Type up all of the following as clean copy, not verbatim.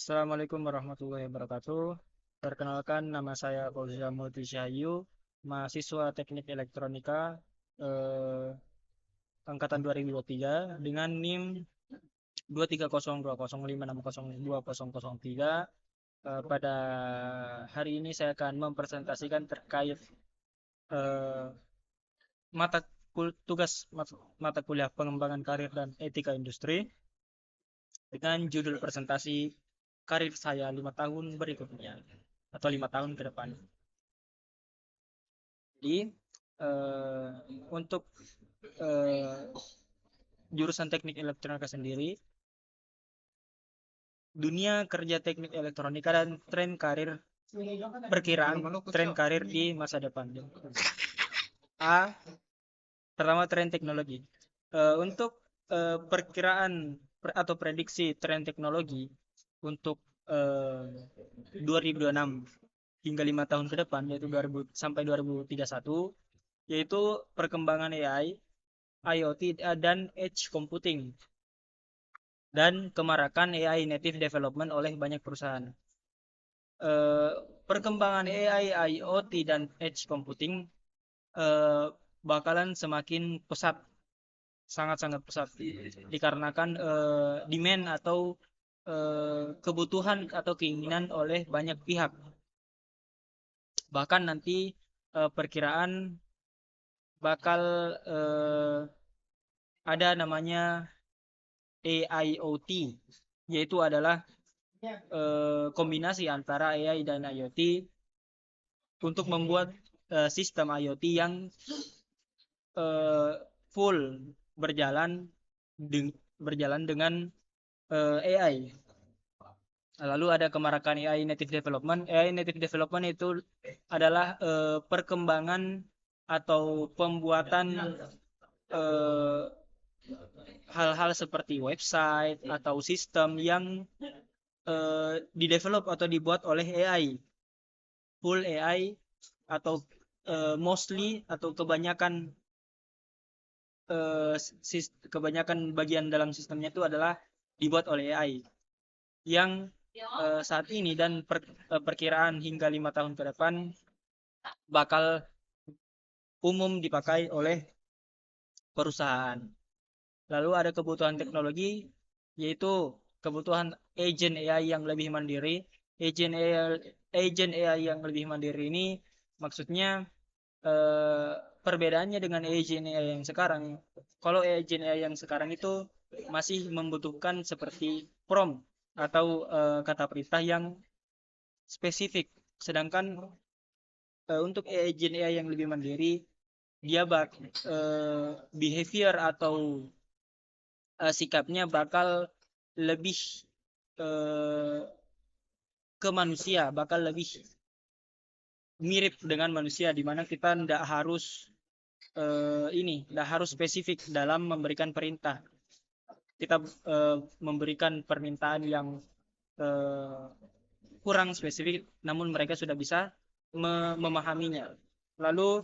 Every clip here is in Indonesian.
Assalamualaikum warahmatullahi wabarakatuh. Perkenalkan, nama saya Fauzia Multisyayu, mahasiswa Teknik Elektronika eh, angkatan 2023 dengan NIM 2302056020003. Pada hari ini saya akan mempresentasikan terkait eh, mata tugas mata kuliah pengembangan karir dan etika industri dengan judul presentasi karir saya 5 tahun berikutnya atau 5 tahun ke depan. Jadi eh, untuk eh, jurusan teknik elektronika sendiri, dunia kerja teknik elektronika dan perkiraan tren karir di masa depan. A, pertama tren teknologi. Untuk perkiraan atau prediksi tren teknologi untuk 2026 hingga 5 tahun ke depan, yaitu 2000 sampai 2031, yaitu perkembangan AI, IoT, dan edge computing, dan kemarakan AI native development oleh banyak perusahaan. Eh, Perkembangan AI, IoT, dan edge computing eh, bakalan semakin pesat, sangat-sangat pesat, dikarenakan demand atau kebutuhan atau keinginan oleh banyak pihak. Bahkan nanti perkiraan bakal ada namanya AIoT, yaitu adalah kombinasi antara AI dan IoT untuk membuat sistem IoT yang eh, full berjalan berjalan dengan AI. Lalu ada kemarakan AI native development. AI native development itu adalah perkembangan atau pembuatan eh, hal-hal seperti website atau sistem yang didevelop atau dibuat oleh AI, full AI, atau mostly atau eh, kebanyakan bagian dalam sistemnya itu adalah dibuat oleh AI yang saat ini dan perkiraan hingga 5 tahun ke depan bakal umum dipakai oleh perusahaan. Lalu ada kebutuhan teknologi, yaitu kebutuhan agent AI yang lebih mandiri. Agent AI yang lebih mandiri ini maksudnya perbedaannya dengan agent AI yang sekarang. Kalau agent AI yang sekarang itu masih membutuhkan seperti prompt atau kata perintah yang spesifik. Sedangkan untuk agent AI yang lebih mandiri, dia behavior atau sikapnya bakal lebih eh, ke manusia, bakal lebih mirip dengan manusia, di mana kita tidak harus spesifik dalam memberikan perintah. Kita memberikan permintaan yang eh, kurang spesifik, namun mereka sudah bisa memahaminya. Lalu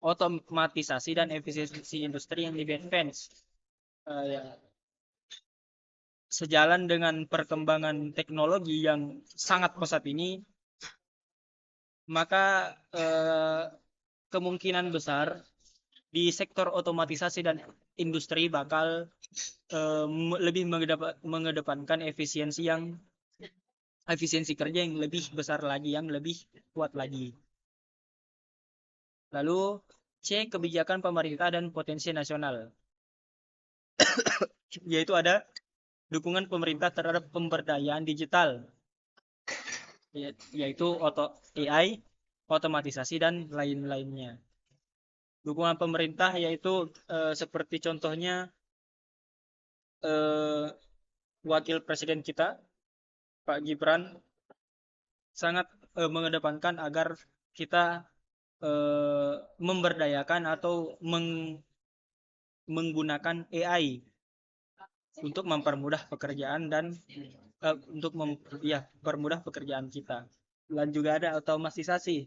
otomatisasi dan efisiensi industri yang lebih advance. Ya, sejalan dengan perkembangan teknologi yang sangat pesat ini, maka kemungkinan besar di sektor otomatisasi dan industri bakal lebih mengedepankan efisiensi kerja yang lebih besar lagi, yang lebih kuat lagi. Lalu C, kebijakan pemerintah dan potensi nasional, yaitu ada dukungan pemerintah terhadap pemberdayaan digital, yaitu AI, otomatisasi, dan lain-lainnya. Dukungan pemerintah yaitu seperti contohnya eh, wakil presiden kita Pak Gibran sangat mengedepankan agar kita memberdayakan atau menggunakan AI untuk mempermudah pekerjaan dan permudah pekerjaan kita. Dan juga ada otomatisasi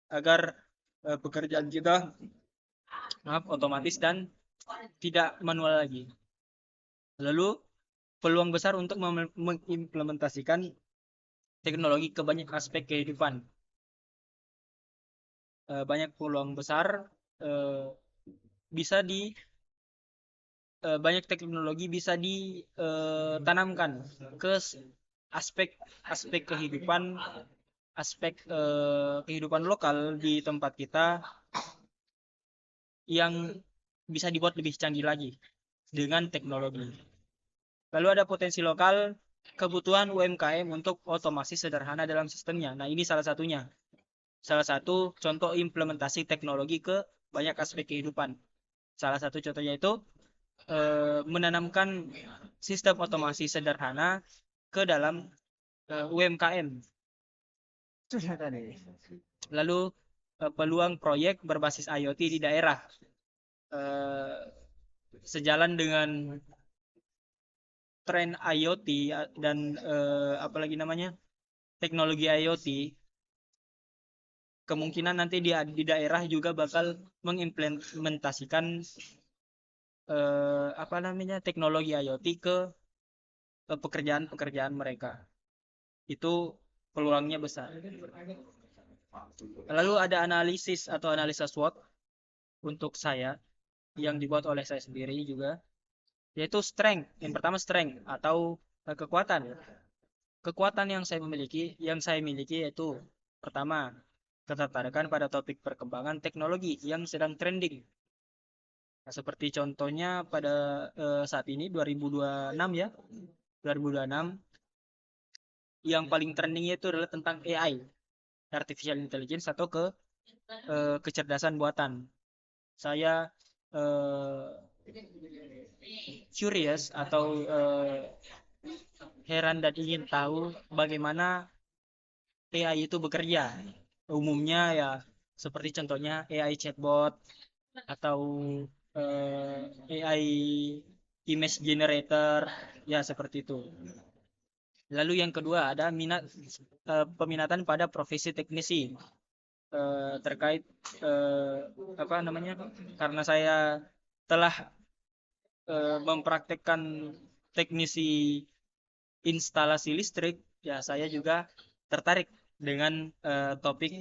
agar pekerjaan kita otomatis dan tidak manual lagi. Lalu peluang besar untuk mengimplementasikan teknologi ke banyak aspek kehidupan. Banyak peluang besar bisa di banyak teknologi bisa ditanamkan ke aspek kehidupan, aspek kehidupan lokal di tempat kita yang bisa dibuat lebih canggih lagi dengan teknologi. Lalu ada potensi lokal, kebutuhan UMKM untuk otomasi sederhana dalam sistemnya. Nah, ini salah satunya. Salah satu contoh implementasi teknologi ke banyak aspek kehidupan. Salah satu contohnya itu menanamkan sistem otomasi sederhana ke dalam UMKM. Lalu peluang proyek berbasis IoT di daerah. Sejalan dengan tren IoT dan apalagi namanya teknologi IoT, kemungkinan nanti di daerah juga bakal mengimplementasikan apa namanya teknologi IoT ke pekerjaan-pekerjaan mereka. Itu peluangnya besar. Lalu ada analisis atau analisa SWOT untuk saya yang dibuat oleh saya sendiri juga, yaitu strength. Yang pertama strength atau kekuatan. Kekuatan yang saya miliki yaitu pertama, ketertarikan pada topik perkembangan teknologi yang sedang trending. Nah, seperti contohnya pada saat ini 2026 ya. 2026 yang paling trending itu adalah tentang AI, artificial intelligence atau kecerdasan buatan. Saya eh, curious atau heran dan ingin tahu bagaimana AI itu bekerja. Umumnya ya seperti contohnya AI chatbot atau AI image generator ya seperti itu. Lalu yang kedua ada peminatan pada profesi teknisi terkait apa namanya? Karena saya telah mempraktekkan teknisi instalasi listrik, ya saya juga tertarik dengan topik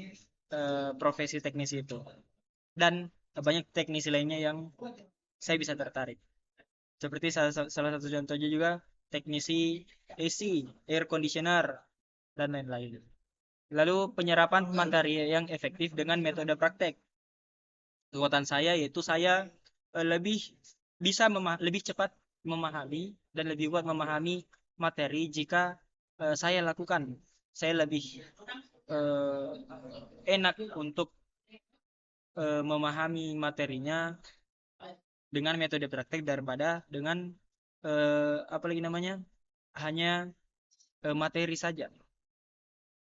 profesi teknisi itu. Dan banyak teknisi lainnya yang saya bisa tertarik. Seperti salah satu contohnya juga teknisi AC, air conditioner, dan lain-lain. Lalu penyerapan materi yang efektif dengan metode praktek. Kekuatan saya yaitu saya lebih bisa lebih cepat memahami dan lebih kuat memahami materi jika saya lakukan. Saya lebih enak untuk memahami materinya dengan metode praktek daripada dengan apa lagi namanya hanya materi saja.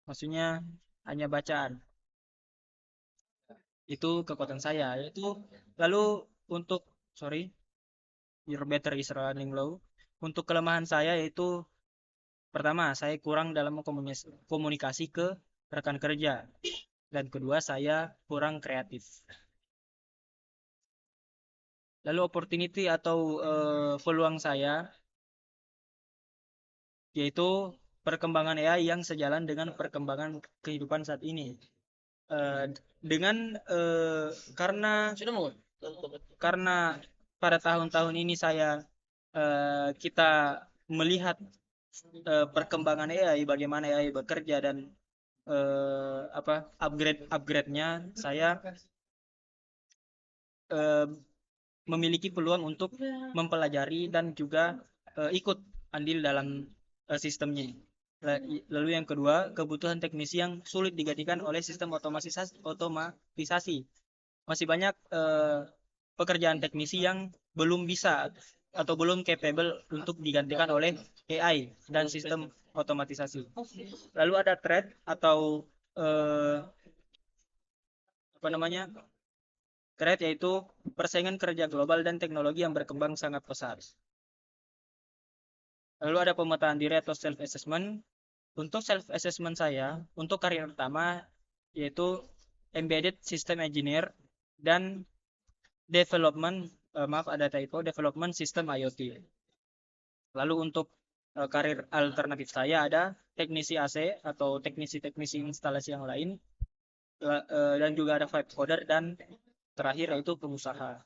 Maksudnya hanya bacaan. Itu kekuatan saya. Itu lalu untuk sorry, your better is running low. Untuk kelemahan saya yaitu pertama, saya kurang dalam komunikasi ke rekan kerja. Dan kedua, saya kurang kreatif. Lalu opportunity atau peluang saya yaitu perkembangan AI yang sejalan dengan perkembangan kehidupan saat ini. Dengan karena karena pada tahun-tahun ini kita melihat perkembangan AI, bagaimana AI bekerja dan apa upgrade-nya, saya memiliki peluang untuk mempelajari dan juga ikut andil dalam sistemnya. Lalu yang kedua, kebutuhan teknisi yang sulit digantikan oleh sistem otomatisasi. Masih banyak pekerjaan teknisi yang belum bisa atau belum capable untuk digantikan oleh AI dan sistem otomatisasi. Lalu ada threat atau apa namanya? Threat yaitu persaingan kerja global dan teknologi yang berkembang sangat pesat. Lalu ada pemetaan diri atau self assessment. Untuk self assessment saya, untuk karir pertama yaitu embedded system engineer dan development maaf ada typo, development system IoT. Lalu untuk karir alternatif saya ada teknisi AC atau teknisi-teknisi instalasi yang lain, dan juga ada vibe coder, dan terakhir yaitu pengusaha.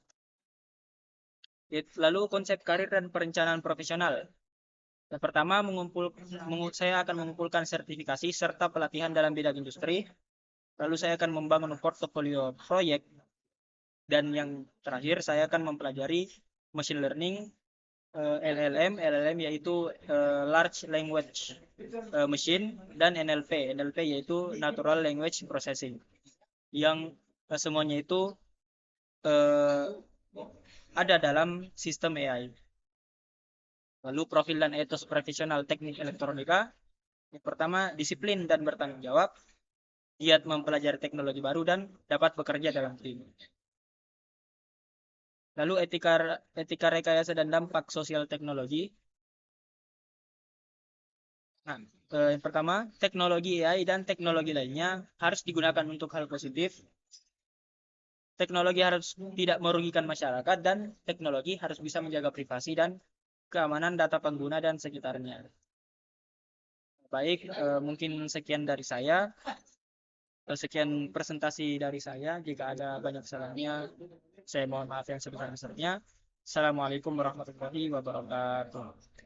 Lalu konsep karir dan perencanaan profesional. Yang pertama, saya akan mengumpulkan sertifikasi serta pelatihan dalam bidang industri. Lalu saya akan membangun portofolio proyek. Dan yang terakhir, saya akan mempelajari machine learning, LLM yaitu Large Language Machine, dan NLP yaitu Natural Language Processing. Yang semuanya itu uh, ada dalam sistem AI. Lalu profil dan etos profesional teknik elektronika. Yang pertama, disiplin dan bertanggung jawab, giat mempelajari teknologi baru, dan dapat bekerja dalam tim. Lalu etika rekayasa dan dampak sosial teknologi. Nah, yang pertama, teknologi AI dan teknologi lainnya harus digunakan untuk hal positif. Teknologi harus tidak merugikan masyarakat, dan teknologi harus bisa menjaga privasi dan keamanan data pengguna dan sekitarnya. Baik, mungkin sekian dari saya. Sekian presentasi dari saya. Jika ada banyak salahnya, saya mohon maaf yang sebesar-besarnya. Assalamualaikum warahmatullahi wabarakatuh.